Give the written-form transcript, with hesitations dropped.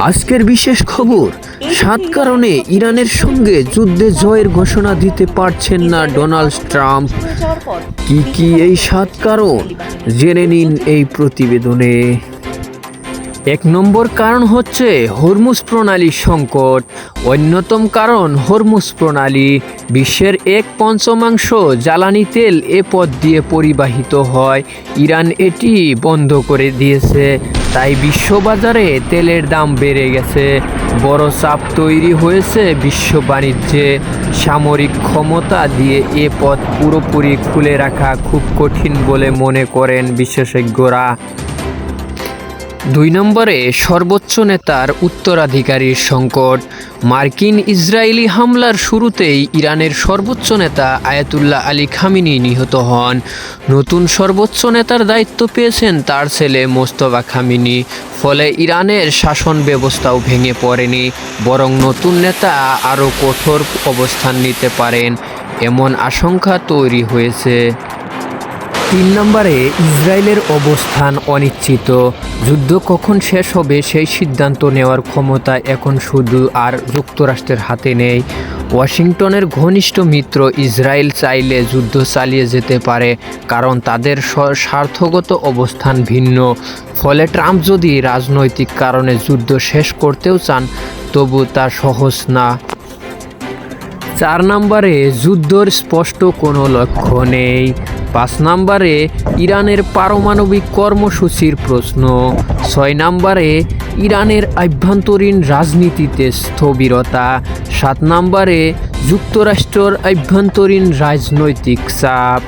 আজকের বিশেষ খবর, 7 কারণে ইরানের সঙ্গে যুদ্ধে জয়ের ঘোষণা দিতে পারছেন না ডোনাল্ড ট্রাম্প। কি এই 7 কারণ জেনে নিন এই প্রতিবেদনে। 1 নম্বর কারণ হচ্ছে হরমুজ প্রণালীর সংকট। অন্যতম কারণ হরমুজ প্রণালী। বিশ্বের 1/5 জ্বালানি তেল এ পথ দিয়ে পরিবাহিত হয়। ইরান এটি বন্ধ করে দিয়েছে, তাই বিশ্ববাজারে তেলের দাম বেড়ে গেছে। বড় চাপ তৈরি হয়েছে বিশ্ব বাণিজ্যে। সামরিক ক্ষমতা দিয়ে এ পথ পুরোপুরি খুলে রাখা খুব কঠিন বলে মনে করেন বিশেষজ্ঞরা। 2 নম্বরে সর্বোচ্চ নেতার উত্তরাধিকারীর সংকট। মার্কিন ইসরায়েলি হামলার শুরুতেই ইরানের সর্বোচ্চ নেতা আয়াতুল্লাহ আলী খামেনি নিহত হন। নতুন সর্বোচ্চ নেতার দায়িত্ব পেয়েছেন তার ছেলে মোস্তফা খামেনি। ফলে ইরানের শাসন ব্যবস্থাও ভেঙে পড়েনি, বরং নতুন নেতা আরও কঠোর অবস্থান নিতে পারেন, এমন আশঙ্কা তৈরি হয়েছে। 3 নম্বরে ইসরায়েলের অবস্থান অনিশ্চিত। যুদ্ধ কখন শেষ হবে সেই সিদ্ধান্ত নেওয়ার ক্ষমতা এখন শুধু আর যুক্তরাষ্ট্রের হাতে নেই। ওয়াশিংটনের ঘনিষ্ঠ মিত্র ইসরায়েল চাইলে যুদ্ধ চালিয়ে যেতে পারে, কারণ তাদের স্বার্থগত অবস্থান ভিন্ন। ফলে ট্রাম্প যদি রাজনৈতিক কারণে যুদ্ধ শেষ করতেও চান, তবু তা সহজ না। 4 নম্বরে যুদ্ধর স্পষ্ট কোনো লক্ষ্য নেই। 5 নম্বরে ইরানের পারমাণবিক কর্মসূচির প্রশ্ন। 6 নম্বরে ইরানের আভ্যন্তরীণ রাজনীতিতে স্থবিরতা। 7 নম্বরে যুক্তরাষ্ট্রের আভ্যন্তরীণ রাজনৈতিক চাপ।